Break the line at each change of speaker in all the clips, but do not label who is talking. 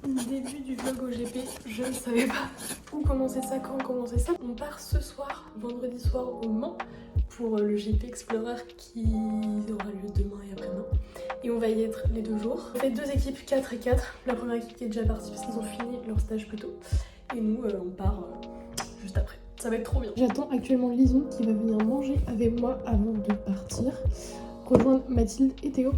Début du vlog au GP, je ne savais pas où commencer ça, quand commencer ça. On part ce soir, vendredi soir au Mans, pour le GP Explorer qui aura lieu demain et après-demain. Et on va y être les 2 jours. On fait 2 équipes, 4 et 4. La première équipe qui est déjà partie parce qu'ils ont fini leur stage plus tôt. Et nous, on part juste après. Ça va être trop bien. J'attends actuellement Lison qui va venir manger avec moi avant de partir. Rejoindre Mathilde et Théo.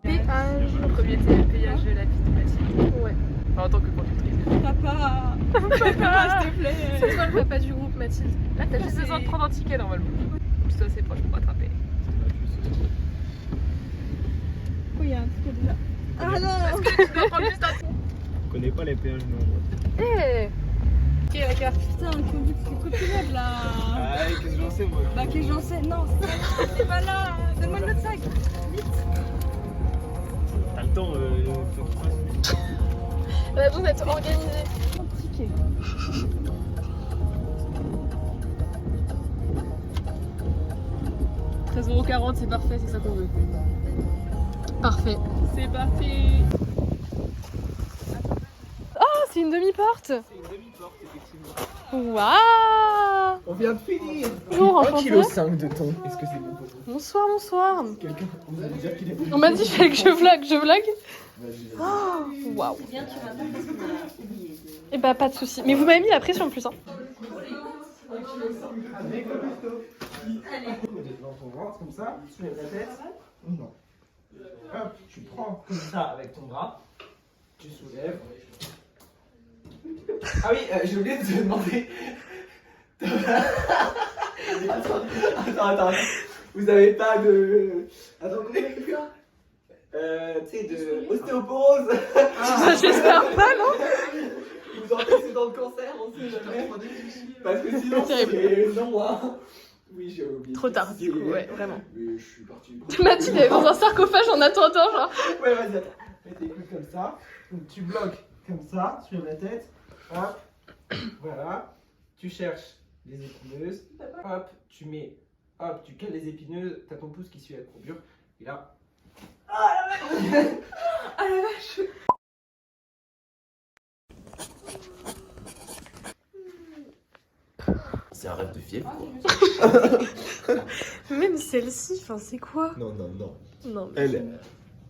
Péage.
Premier péage de la vie de Mathilde.
Ouais.
Enfin, en tant que conductrice.
Papa, papa, s'il te plaît. C'est toi le papa du groupe, Mathilde.
Là, t'as juste besoin de prendre un ticket normalement. C'est assez proche pour rattraper.
Oui, il y a un ticket déjà. Ah non.
Est-ce que tu dois prendre juste un ticket?
Je connais pas les péages non.
Eh. Ok, d'accord.
Putain, copinade là.
Ah, qu'est-ce que j'en sais moi?
Bah, que j'en sais. Non, c'est pas là. Donne-moi notre sac. Vite.
T'as le temps, faut qu'il fasse.
On a besoin d'être organisé.
Ticket.
€13,40, c'est parfait, c'est ça qu'on veut.
Parfait.
C'est parti.
Oh, c'est une demi-porte.
C'est une demi-porte, effectivement.
Waouh.
On vient de finir.
Bonjour, enchanté.
1,5 kg de thon. Est-ce que c'est bon pour vous?
Bonsoir, bonsoir.
Quelqu'un vous allez dire qu'il est bon?
On m'a dit qu'il fallait que je vlog.
Vas-y.
Oh, waouh. Et bah pas de soucis. Mais vous m'avez mis la pression en plus. Hein.
Avec le couteau. Dans ton ventre, comme ça, soulève la tête. Non. Hop, tu prends comme ça avec ton bras. Tu soulèves. Ah oui, j'ai oublié de te demander. Attends. Vous avez pas de. Attends, comment on appelle ça? Tu sais, de ostéoporose.
Ça, j'espère pas, non?
Vous antécédents de cancer, on sait jamais. Parce que sinon,
Terrible.
c'est non, hein. Oui, j'ai oublié.
Trop tard, du coup, ouais, vraiment.
Mais je suis parti.
Mathilde elle est dans un sarcophage en attendant, genre.
Ouais, vas-y, attends. Mets tes coudes comme ça. Donc, tu bloques comme ça sur la tête. Hop. Voilà. Tu cherches les épineuses. Hop, tu mets. Hop, tu cales les épineuses. T'as ton pouce qui suit la courbure. Et là. Ah la vache! Ah la vache! C'est un rêve de fièvre, quoi.
Même celle-ci, enfin, c'est quoi?
Non.
Non, mais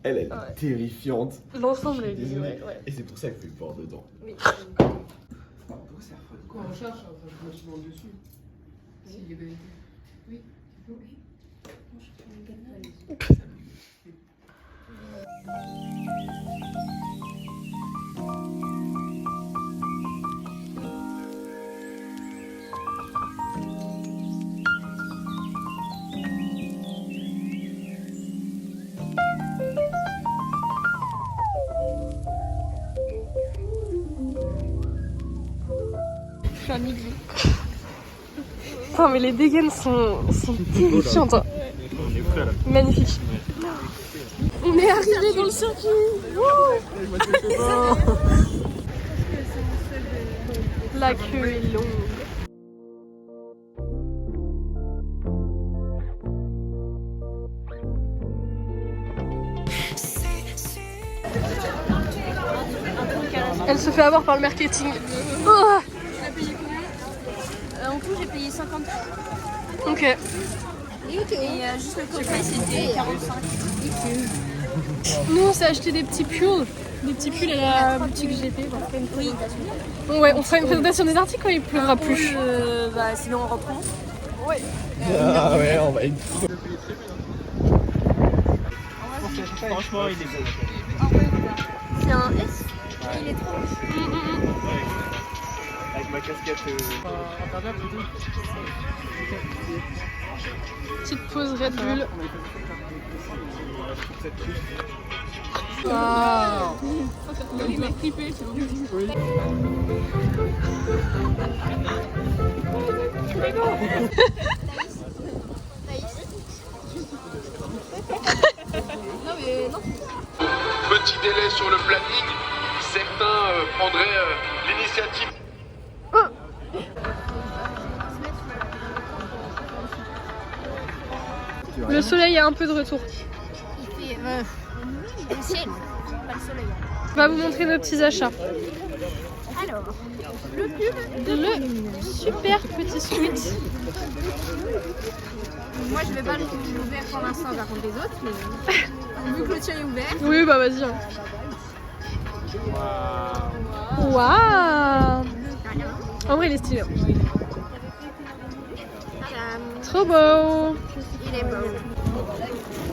Elle est
Ouais.
terrifiante.
l'ensemble est
Désolé.
ouais.
Et c'est pour ça que j'ai peur dedans.
Oui.
Pourquoi c'est affreux?
Quoi, on cherche un bâtiment dessus. S'il est validé. Oui.
Je suis un igloo. Putain, mais les dégaines sont terrifiantes. Hein.
On est prêt là.
Magnifique. On est arrivé dans le circuit. La queue est longue. Elle se fait avoir par le marketing. Oh.
En tout, j'ai payé 50.
Ok.
Et juste le coffret, c'était 45.
Nous on s'est acheté des petits pulls. Des petits pulls à la boutique GP.
Oui,
Ouais, on fera une présentation des articles quand il pleuvra plus.
bah, sinon on reprend.
Ouais.
Ah ouais, on va être. Franchement, il est beau.
C'est un S. Il est trop.
Avec ma casquette.
Petite pause Red Bull. Waouh. Il m'a flippé.
Non, mais non.
Petit délai sur le planning, certains prendraient l'initiative.
Le soleil a un peu de retour.
Il fait Le ciel, pas le soleil.
On va vous montrer nos petits achats.
Alors, le pull
Le super petit sweat.
moi je vais pas l'ouvrir pour l'instant par contre les autres, mais vu que le tien est ouvert.
Oui, bah vas-y. Hein. Waouh. En vrai, il est stylé.
Tadam.
Trop beau.
Il est beau.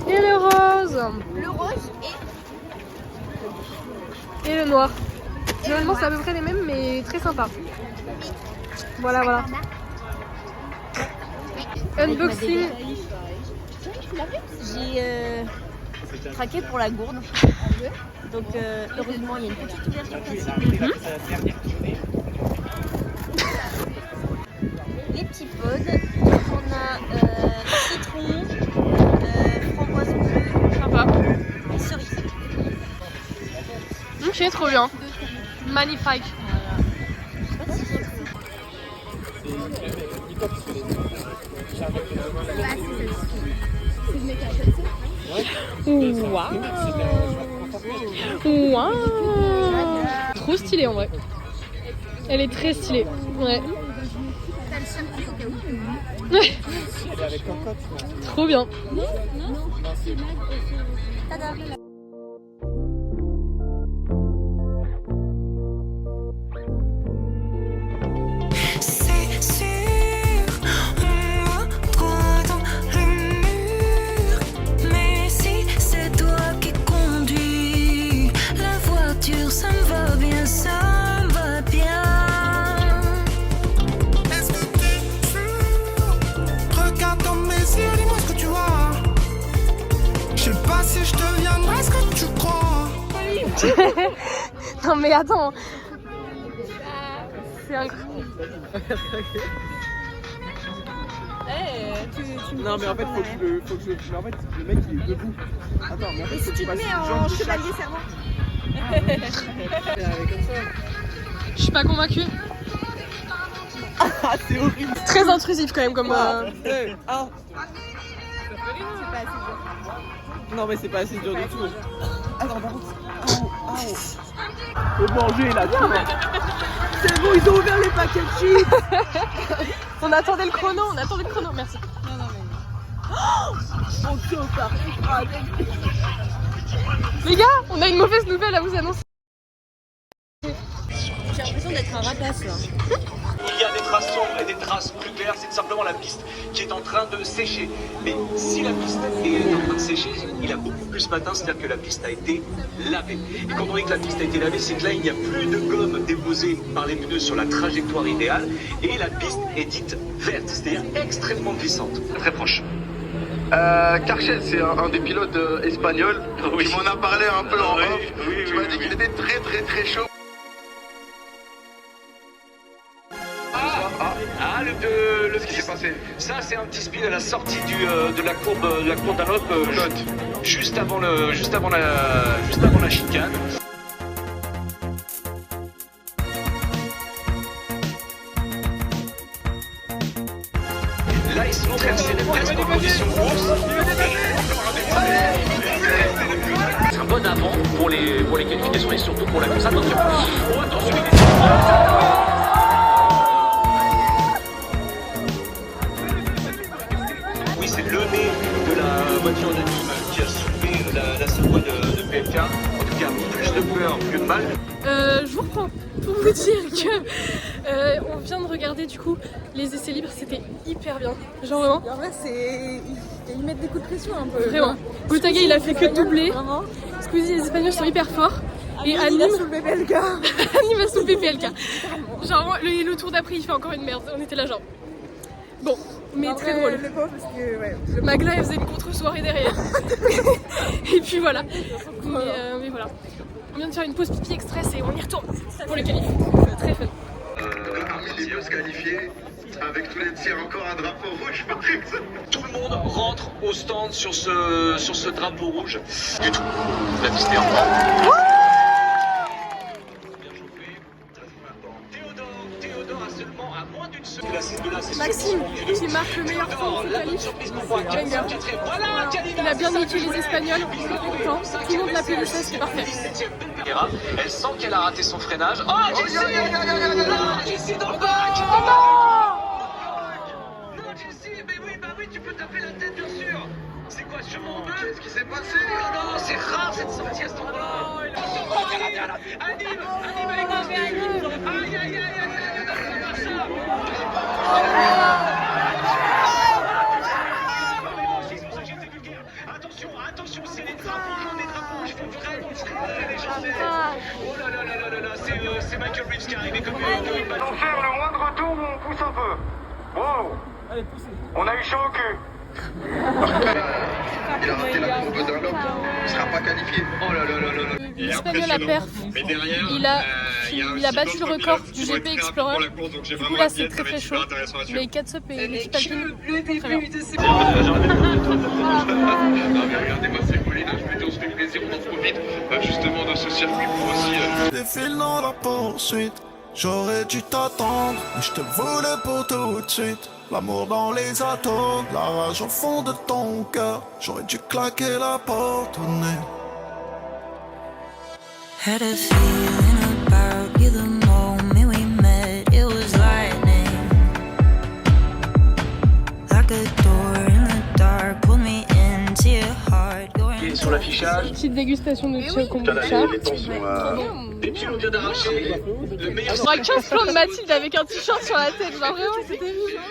Et le rose.
Le rose
Et le noir. Généralement, c'est à peu près les mêmes, mais très sympa. Voilà, voilà. Unboxing.
J'ai craqué pour la gourde. Donc heureusement il y a une petite ouverture plastique. Les petits pods. On a citron, framboise bleue,
Sympa.
et cerise.
Ok, trop bien. Magnifique. Waouh. Waouh. Trop stylé en vrai. Elle est très stylée. Ouais. Trop bien.
C'est sûr, on voit droit dans le mur. Mais si c'est toi qui conduis la voiture, ça me va bien, ça me va bien. Est-ce que t'es sûr? Regarde dans mes yeux, dis-moi ce que tu vois. Je sais pas si je deviendrai ce que tu crois.
Non mais attends. C'est incroyable.
Non, mais en fait, faut que je le. Mais en fait, le mec il est debout. Attends, mais en fait,
Et si tu te mets en chevalier servant?
comme ça.
Je suis pas convaincue.
Ah, c'est horrible.
Très intrusif quand même comme.
Ah. Non, mais c'est pas assez dur du tout. Attends, par contre. Faut manger là, tu vois. C'est bon, ils ont ouvert les paquets de chips.
On attendait le chrono, merci.
On chauffe là. Ah,
Les gars, on a une mauvaise nouvelle à vous annoncer.
J'ai l'impression d'être un rapace là.
Il y a des traces sombres et des traces plus claires, c'est simplement la piste qui est en train de sécher. Mais si la piste est en train de sécher, il a beaucoup plus ce matin, c'est-à-dire que la piste a été lavée. Et quand on dit que la piste a été lavée, c'est que là, il n'y a plus de gomme déposée par les pneus sur la trajectoire idéale et la piste est dite verte, c'est-à-dire extrêmement glissante. Très proche.
Karchel, c'est un des pilotes espagnols.
Oui.
Tu m'en as parlé un peu en off.
Oui,
Tu m'as dit qu'il était très très très chaud.
Ce qui s'est passé. Ça, c'est un petit speed à la sortie de la courbe d'Anop, juste avant la chicane. Là, ils sont traversés presque en condition de course. C'est un bon avant pour les qualifications et surtout pour la course. Attention. Oh, attention. Oui, c'est le nez de la voiture de Nîmes qui a soulevé la secoue de PLK. En tout cas, plus de peur que de mal.
Je vous reprends pour vous dire que on vient de regarder du coup les essais libres, c'était hyper bien. Genre vraiment.
En vrai ils mettent des coups de pression un peu.
Vraiment. Boutaga il a fait que doubler.
Vraiment.
Squeezie les Espagnols sont hyper forts. Et
Ah,
Nîmes,
il a soulevé PLK.
Nîmes a soulevé PLK. Genre le tour d'après il fait encore une merde. On était là genre. Bon, mais
En
très
vrai,
drôle.
Le pauvre parce que ouais.
Magla elle faisait une contre-soirée derrière. Et puis voilà. Mais voilà. On vient de faire une pause pipi express et on y retourne pour le qualif. Très fun.
Emilio se qualifié. Avec tous les tirs, encore un drapeau rouge.
Tout le monde rentre au stand sur ce drapeau rouge. Du tout. La piste est en bas. Bien chauffé. Théodore a seulement à moins d'une seconde.
Maxime qui marque le meilleur temps du qualif.
Surprise pour moi.
Banger.
Voilà,
Il a bien niqué les Espagnols, on est content. Tout le monde tapé le 16 qui est parfait.
Elle sent qu'elle a raté son freinage. Oh, Jessie! Jessie dans le bac! Non, Jessie, mais oui, bah oui, tu peux taper la tête, bien sûr. C'est quoi, sûrement en deux? Qu'est-ce qui s'est passé? Oh non, c'est rare cette sortie à cet endroit-là. Anime avec moi. Aïe, aïe, aïe, aïe, ça. Attention, c'est les drapeaux, il faut vraiment se légendaire. Oh là là là là là, c'est Michael Reeves qui est arrivé comme une balle.
On va faire le moindre tour où on pousse un peu. Wow.
Allez, poussez.
On a eu chaud au cul. Il a raté la courbe d'un homme. Il ne sera pas qualifié.
Oh là là là là là.
L'Espagnol a perf. Il a battu le record du GP Explorer. Du coup là c'est très chaud. Mais Katsop et l'équipe alpine, très bien.
Non mais regardez-moi ces collines, je me dis on se fait plaisir, on en profite justement de ce circuit pour aussi...
Défile dans la poursuite, j'aurais dû t'attendre, mais je te voulais pour tout de suite. L'amour dans les atomes, la rage au fond de ton cœur, j'aurais dû claquer la porte au nez.
Had a feeling about you the moment we met. It was lightning, like a door in the dark. Pull me into your heart.
Et sur l'affichage,
Petite dégustation de chai kombucha.
les temps sont... Et puis on vient d'arracher le meilleur...
On a 15 plans de Mathilde avec un t-shirt sur la tête, genre vraiment c'était mignon.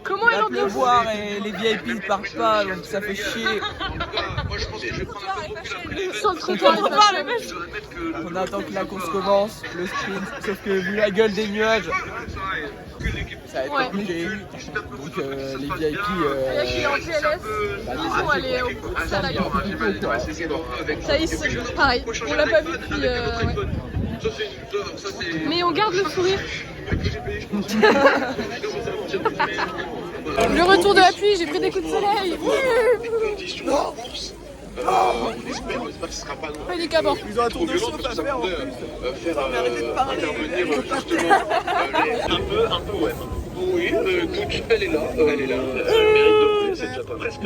Comment elle en
peut boire et les VIP ne partent pas, donc ça fait chier.
Moi je pense que je vais prendre un peu
sur le trottoir.
On attend que la course commence, le sprint, sauf que vu la gueule des nuages, ça va être compliqué. Donc les VIP...
Il est en GLS, ils vont aller au bout de ça là. Ça y est, pareil, on l'a pas vu depuis... Mais on garde le sourire. Le retour de la pluie, j'ai pris des coups de soleil. Handicapant.
Ils ont un tour de chauffe à faire en plus. Arrêtez de parler.
Un peu, ouais. Oui, écoute, elle est là. Elle mérite de plus, c'est déjà pas presque.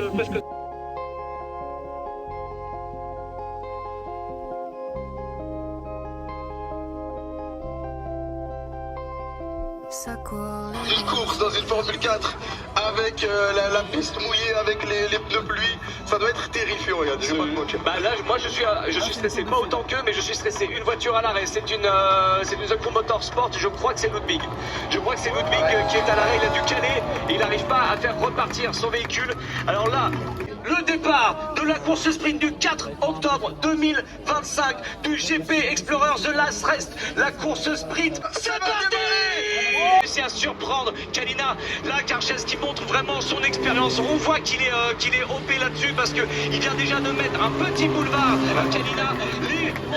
Une course dans une Formule 4 avec la piste mouillée, avec les pneus pluie, ça doit être terrifiant, regardez, j'ai pas de mots.
Bah là, moi je suis stressé, pas autant qu'eux, mais je suis stressé. Une voiture à l'arrêt, c'est une The Crew Motorsport, je crois que c'est Ludwig. Je crois que c'est Ludwig qui est à l'arrêt, il a dû caler et il n'arrive pas à faire repartir son véhicule. Alors là, le départ de la course sprint du 4 octobre 2025 du GP Explorer The Last Rest, la course sprint, c'est parti! C'est à surprendre Kalina, là Karchez qui montre vraiment son expérience. On voit qu'il est OP là-dessus parce que il vient déjà de mettre un petit boulevard à Kalina.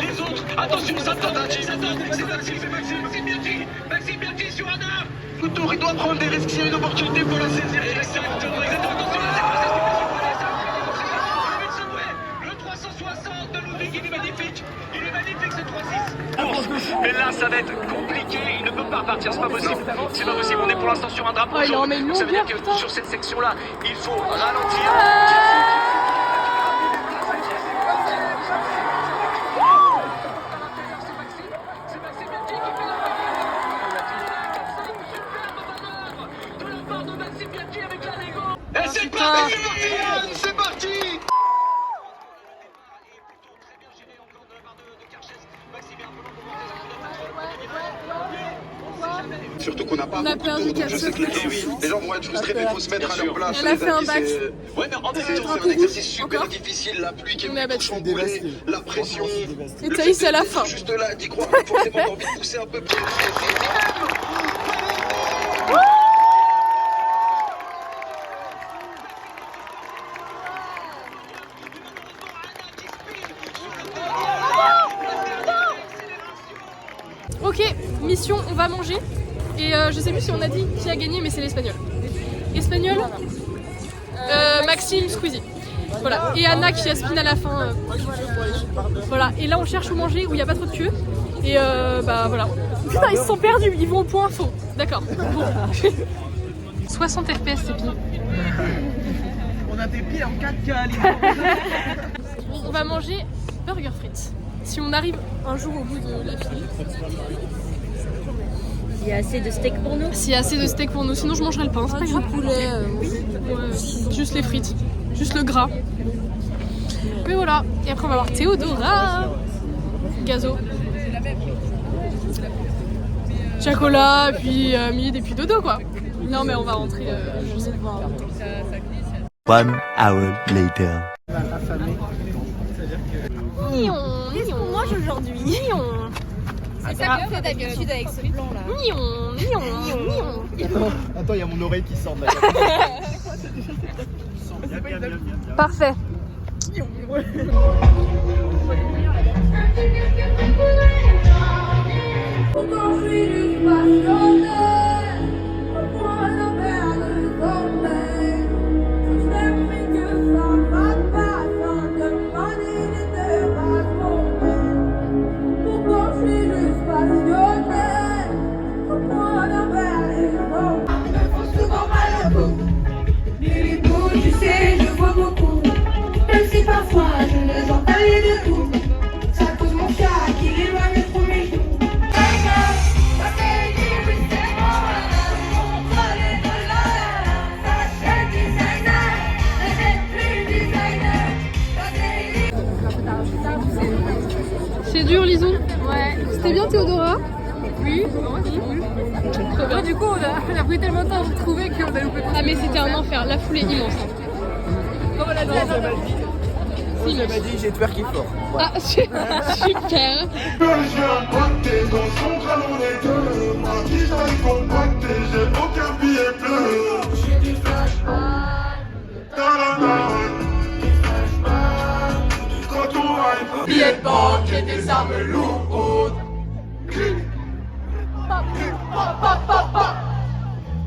Les autres, attention, ça donne, c'est Maxime Biaggi sur un œuf.
Couture, il doit prendre des risques, s'il y a une opportunité pour la saisir.
Exactement, attention, le 360 de Ludwig, il est magnifique ce 3-6. Mais là ça va être compliqué, il ne peut pas repartir, c'est pas possible, on est pour l'instant sur un drapeau jaune, ça veut dire que sur cette section là, il faut ralentir. C'est Maxime Biaggi qui fait la de la part de Maxime Biaggi avec la Lego. Et c'est parti,
C'est parti! Surtout qu'on n'a pas beaucoup de tours, donc je sais que les gens vont être frustrés, mais il faut se mettre à leur place.
Elle a fait un bac.
Ouais, mais en même temps, c'est un exercice super difficile, la pluie qui est tout chamboulée, la pression.
Et Thaïs à la fin.
Juste là, d'y croire, forcément, t'as envie de pousser un peu plus.
Ok, mission, on va manger. Et je sais plus si on a dit qui a gagné, mais c'est l'Espagnol. Espagnol, Maxime, Squeezie. Voilà, et Anna qui aspine à la fin. Voilà, et là on cherche où manger, où il n'y a pas trop de queue. Et bah voilà. Putain, ils se sont perdus, ils vont au point faux. D'accord, bon. 60 FPS, c'est pire.
On a à tes pieds en 4K.
On va manger burger frites. Si on arrive un jour au bout de la file.
Il y a assez de steak pour nous.
S'il y a assez de steak pour nous, sinon je mangerai le pain. C'est pas grave.
Poulet.
Juste les frites, juste le gras. Mais voilà. Et après on va voir Théodora, Gazo, Chacola, puis Mid et puis Dodo quoi. Non mais on va rentrer. Je sais pas.
1 hour later.
Mignon,
Qu'est-ce qu'on mange aujourd'hui?
mignon,
C'est ça qu'on fait d'habitude avec ce plan là.
mignon.
Attends, il y a mon oreille qui sort de la
Parfait.
Parfois je ne vois pas les deux coups. Ça cause mon chat qui l'éloigne trop mes joues.
C'est dur Lison. Ouais. C'était bien Théodora. Oui. Très bien.
Du coup, on a pris tellement de temps à vous trouver qu'on a loupé.
Ah mais c'était un enfer. La foule est immense.
Comme on l'a dit,
Il m'a dit j'ai twerké fort.
Ah super.
Dans son crâne on est deux. Moi qui j'arrive compacté, j'ai aucun billet bleu. J'ai des flashbacks. Quand on ride, billet de banque et des armes lourdes.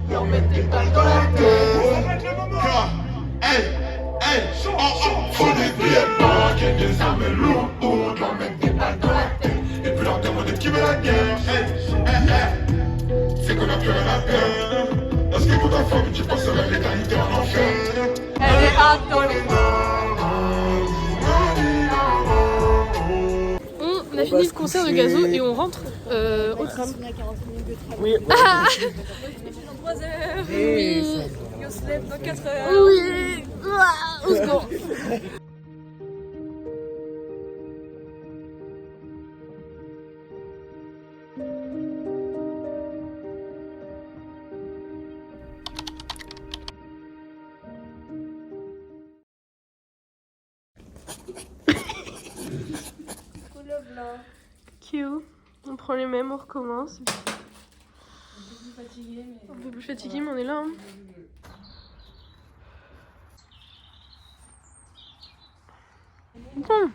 Et on met des balles dans la tête. Hey, hey, faut des billets de banque et des armes lourdes. On met des balles dans la tête. Et puis leur demander qui veut la guerre. Hey, hey, hey. C'est qu'on a plus rien à perdre. Parce que pour ta femme, tu passerais l'éternité en enfer.
Elle est hâte dans les On a fini le concert de Gazo et on rentre au tram.
Oui.
Ah
3 heures.
oui.
On se lève dans 4 heures.
Oui. Ah, au secours. Q. On prend les mêmes, on recommence. Un peu plus fatigué, mais on est là. Hein. Bon,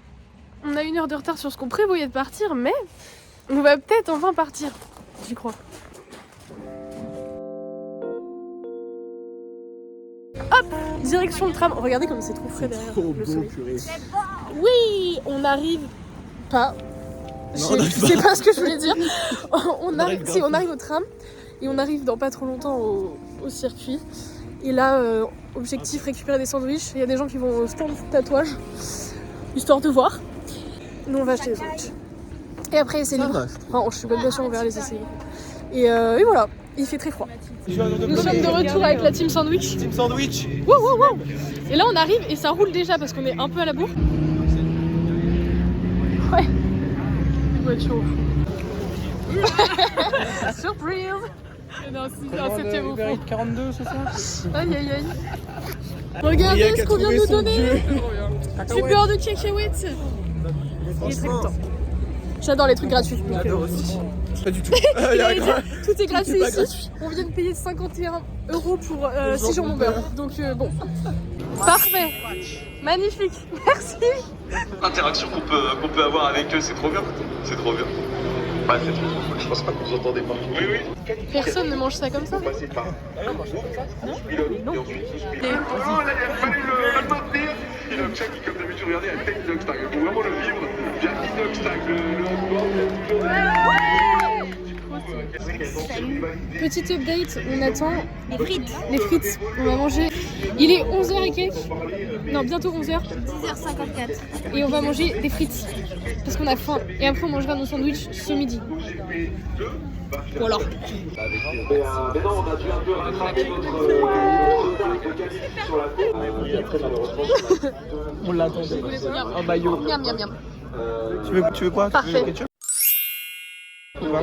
on a 1 heure de retard sur ce qu'on prévoyait de partir, mais on va peut-être enfin partir, j'y crois. Hop, direction le tram. Regardez comme c'est trop frais derrière le soleil. Oui, on arrive pas. C'est pas ce que je voulais dire. On arrive au tram et on arrive dans pas trop longtemps au circuit. Et là, objectif récupérer des sandwichs. Il y a des gens qui vont au stand de tatouage, histoire de voir. Nous on va acheter des sandwichs. Et après c'est libre. Enfin, je suis pas bien sûre, on verra les essayer. Et voilà, il fait très froid. Nous sommes de retour avec la team sandwich.
Team sandwich.
Wow, wow, wow. Et là on arrive et ça roule déjà parce qu'on est un peu à la bourre. Ouais. Voiture au fond. Surprise. Non, c'était au fond.
42, c'est ça?
Aïe aïe aïe. Regardez ce qu'on vient de nous donner. J'ai peur de cacahuètes. Il est très content. J'adore les trucs gratuits.
J'adore aussi. Pas du tout.
Tout est gratuit ici. On vient de payer 51 € pour 6 jours mon beurre. Donc bon. Parfait. Magnifique. Merci.
L'interaction qu'on peut avoir avec eux, c'est trop bien. C'est trop bien. Ouais, c'est trop cool. Je pense pas que vous entendez pas. Oui, oui.
Personne ne mange ça comme ça.
Passez par. Non, moi je mange ça. Non. Et ensuite, il fallait le maintenir. Inox qui, comme d'habitude, regardez, a tête d'Inox-Tag. Il faut vraiment le vivre. Via Inox-Tag, le hotboard, il y a toujours des.
Petite update, on attend
Les frites.
les frites. On va manger. Il est 11h et quelques. Non, bientôt 11h.
10h54.
Et on va manger des frites. Parce qu'on a faim. Et après, on mangera nos sandwichs ce midi. Voilà.
Mais non, on a dû un peu rattraper notre qualif sur la tête. Et après, malheureusement,
On l'attendait. Un maillot.
Miam, miam, miam.
Tu veux quoi?
Parfait.
Tu veux le ketchup? Ou pas?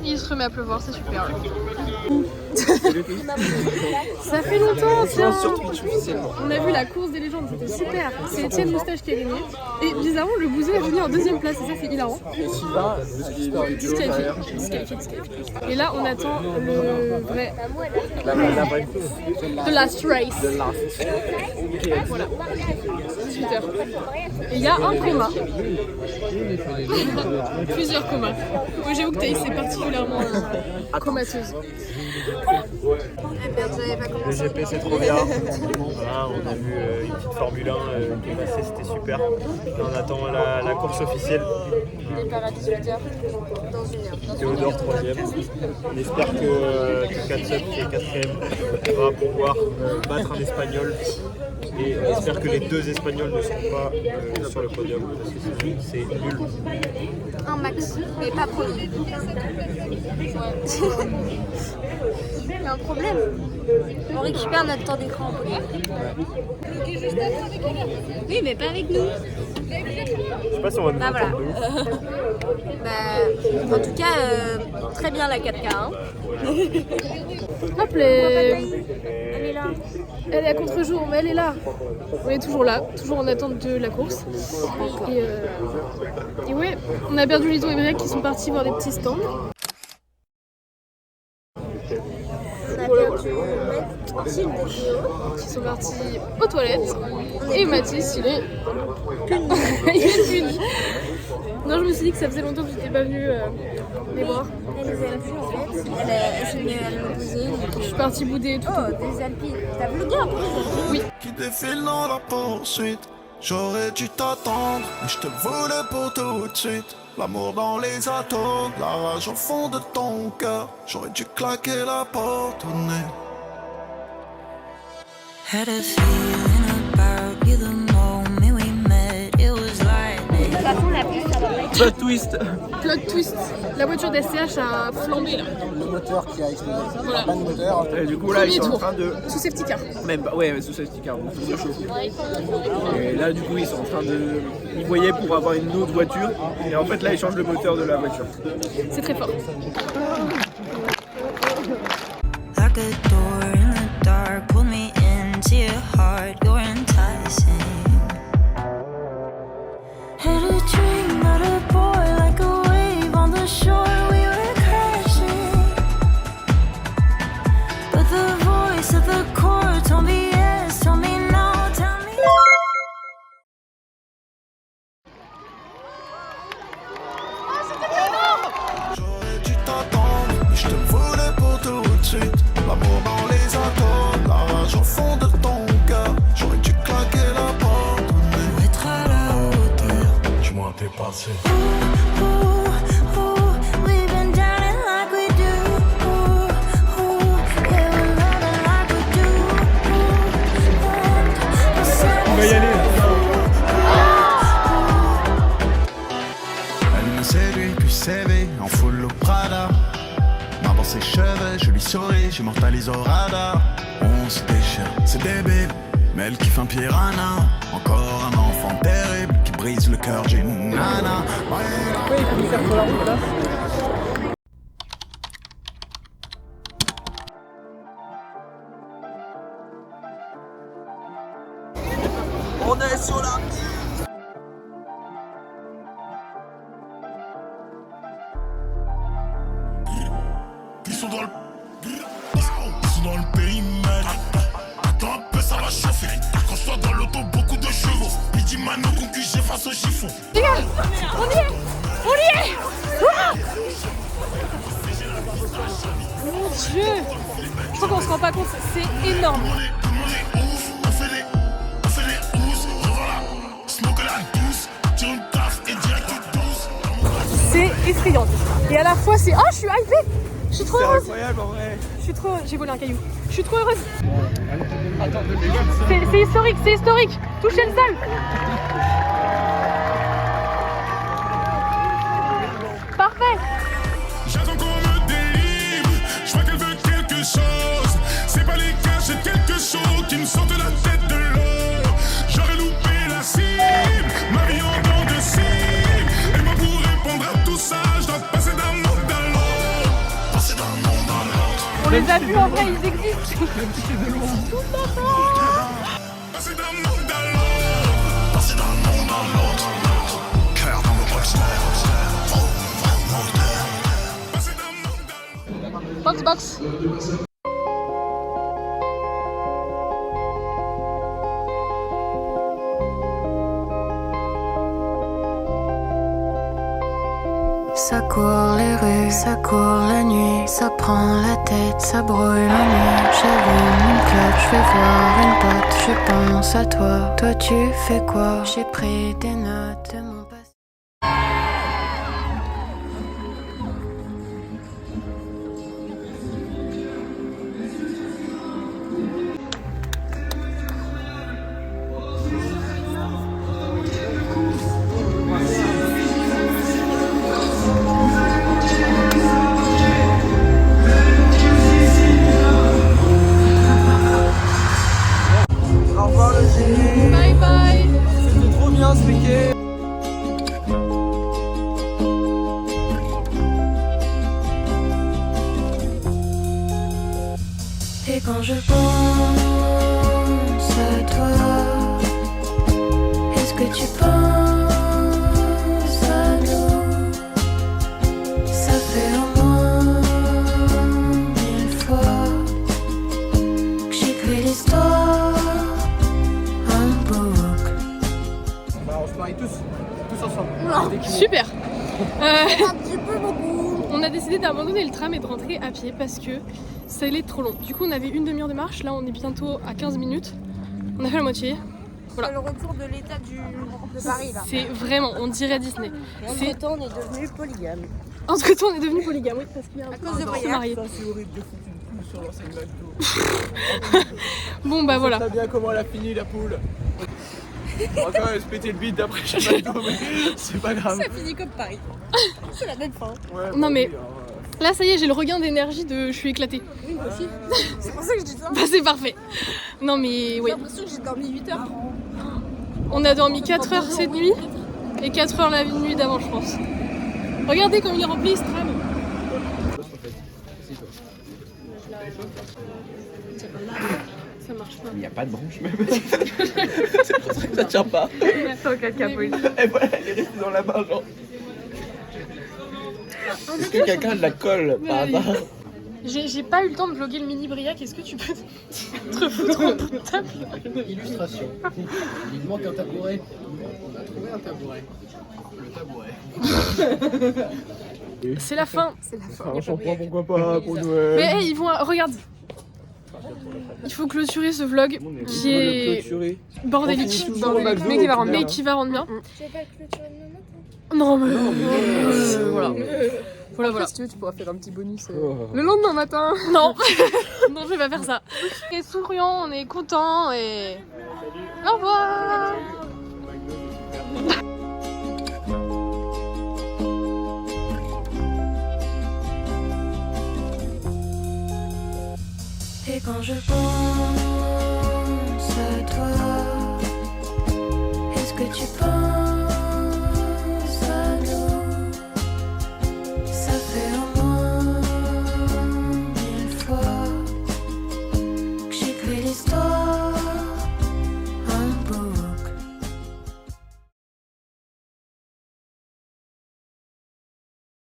Il se remet à pleuvoir, c'est super. Ça fait longtemps, tiens. On a vu la course des légendes, c'était super. C'est Étienne Moustache qui a gagné. Et bizarrement, le Bouzeux est venu en deuxième place, et ça c'est hilarant. Disqualifié. Et là, on attend le vrai. The last race. Voilà. 18h. Et il y a un coma. Plusieurs comas. Moi j'avoue que Thaïs est particulièrement comateuse.
Le GP c'est trop bien. Voilà, on a vu une petite Formule 1 qui est passée, c'était super. Là, on attend la course officielle.
Départ à 18h dans une heure.
Théodore 3ème. On espère que Katsup qui est 4ème va pouvoir battre un Espagnol. Et on espère que les deux Espagnols ne seront pas sur le podium parce que c'est nul.
Un max, mais pas premier. Il y a un problème. On récupère notre temps d'écran en podium. Oui, mais pas avec nous.
Je sais pas si on va nous
Voilà.
entendre de ouf.
En tout cas, très bien la 4K. Hein.
Hop, les...
Elle est là.
Elle est à contre-jour, mais elle est là. On est toujours là, toujours en attente de la course. Et ouais, on a perdu Lito et Briac qui sont partis voir des petits stands.
On a perdu
sorti une vidéo. Qui sont partis aux toilettes. Et Mathis, il est puni. Non, je me suis dit que ça faisait longtemps que j'étais pas venue les voir.
Elle les a vus en fait. Elle m'a posé.
Je suis partie bouder et tout.
Oh, des alpines. T'as vlogué un peu les alpines?
Oui.
Qui défile dans la poursuite. J'aurais dû t'attendre, mais je te voulais pour tout de suite. L'amour dans les atomes, la rage au fond de ton cœur. J'aurais dû claquer la porte au nez.
Had a feeling about you the moment we met. It was like
De toute façon, la pluie, ça va pas être.
Plot twist.
Plot twist. La voiture d'SCH a flambé là.
Le moteur qui a explosé.
Voilà.
Pas de moteur.
Et du coup là ils sont en
tour.
train de...
Sous safety car.
Même pas, ouais, sous safety car, donc c'est chaud. Et là du coup ils sont en train de... Ils voyaient pour avoir une autre voiture. Et en fait là ils changent le moteur de la voiture.
C'est très fort.
like a door in the dark. Pull me into your heart. You're enticing. Had a dream about a boy like a wave on the shore. We were crashing, but the voice of the chord told me yes. Tell me no. Tell me.
J'aurais dû t'attendre, mais je te voulais pour tout de suite. L'amour dans les atomes, la rage au fond de ton cœur. J'aurais dû claquer la porte au nez.
Pour être à la hauteur.
Tu m'as dépassé.
Ooh, ooh, we've been down it like we do. Ooh, ooh, yeah, we're loving like we do.
On va y aller.
Elle me séduit puis sévit en full au Prada. Main dans ses cheveux, je lui souris, j'immortalise au radar. On se déchire, c'est débile, mais elle kiffe un piranha. Encore un enfant terrible qui brise le cœur d'une nana.
Ouais, il faut nous faire sur la route là. On est sur la...
Ils sont dans le... Ils sont dans le périmètre. Attends un peu, ça va chauffer. Quand je sois dans l'auto, beaucoup de chevaux. Midi Mano concu, j'ai face au chiffon.
Les gars, on y est. On y est. Ah mon Dieu. Je crois qu'on se rend pas compte, c'est énorme.
On est ouf, on fait des housses. Revoilà, smoke la douce. Tire une taf et direct tu douce.
C'est effrayant. Et à la fois, c'est... Oh, je suis hypée. Je suis trop
C'est
heureuse.
incroyable en vrai.
Je suis trop... J'ai volé un caillou. Je suis trop heureuse. C'est historique, c'est historique. Touchez le sol. Parfait.
J'attends qu'on me délivre. Je vois qu'elle veut quelque chose. C'est pas les gars, j'ai quelque chose qui me sort de la tête de l'eau. J'aurais loupé la cible. Ma vie en dents de cible. Et moi pour répondre à tout ça, je dois passer d'un monde à l'autre. Passer d'un monde à l'autre.
On les a vus en vrai, ils existent.
Passer d'un monde à l'autre. Passer d'un monde à l'autre. Cœur dans le rockstar. Passer d'un monde à l'autre.
Box, box.
Ça court les rues, ça court la nuit, ça prend la tête, ça brûle la nuit. J'allume une clope, je vais voir une pote, je pense à toi. Toi tu fais quoi? J'ai pris des notes de mon passé.
Au revoir le génie.
Bye bye.
C'était trop bien ce week-end.
Et quand je pense à toi, est-ce que tu penses à nous? Ça fait au moins 1000 fois que j'écris
Paris, tous ensemble.
Super. On a décidé d'abandonner le tram et de rentrer à pied parce que ça allait trop long. Du coup, on avait une demi-heure de marche. Là, on est bientôt à 15 minutes. On a fait la moitié. Voilà.
C'est le retour de l'état de Paris là.
C'est vraiment, on dirait Disney.
Entre-temps, on est devenu polygame.
Entre-temps, on est devenu polygame, oui, parce qu'il y a
À cause de
qui s'est
voyage.
marié.
Ça, c'est horrible de foutre une poule sur l'enseigne McDo.
Bon, bah voilà.
T'as bien comment elle a fini la poule. On va quand même se péter le bide d'après chez McDo, mais c'est pas grave.
Ça finit comme Paris. C'est la même fin.
Ouais,
Non,
bah
mais-
oui,
Là, ça y est, j'ai le regain d'énergie de je suis éclatée.
Oui, moi aussi. C'est pour ça que je dis ça.
Bah, c'est parfait. Non, mais oui.
J'ai l'impression que j'ai dormi 8 heures.
On a dormi 4 heures cette nuit et 4 heures la nuit d'avant, je pense. Regardez comme il est rempli ce tram. Ça marche pas.
Il n'y a pas de branche même. C'est pour ça que ça tient pas.
Attends, quelqu'un peut.
Et voilà, elle est restée dans la main, genre. Est-ce que quelqu'un de la colle par hasard?
J'ai pas eu le temps de vlogger le mini Briac. Est-ce que tu peux te foutre en table?
Illustration. Il manque un tabouret. On a trouvé un tabouret. Le tabouret.
C'est la fin.
Un shampoing, pourquoi pas, pour Noël.
Mais hey, ils vont. Regarde. Il faut clôturer ce vlog qui est bordélique.
Mais qui va rendre bien.
Mais qui va rendre bien.
Tu veux pas clôturer le moment?
Non, mais. Voilà. Voilà.
Si tu veux, tu pourras faire un petit bonus
Oh.
le lendemain matin.
Non, non, je vais pas faire ça. On est souriant, on est content et. Au revoir.
Et quand je pense à toi, est-ce que tu penses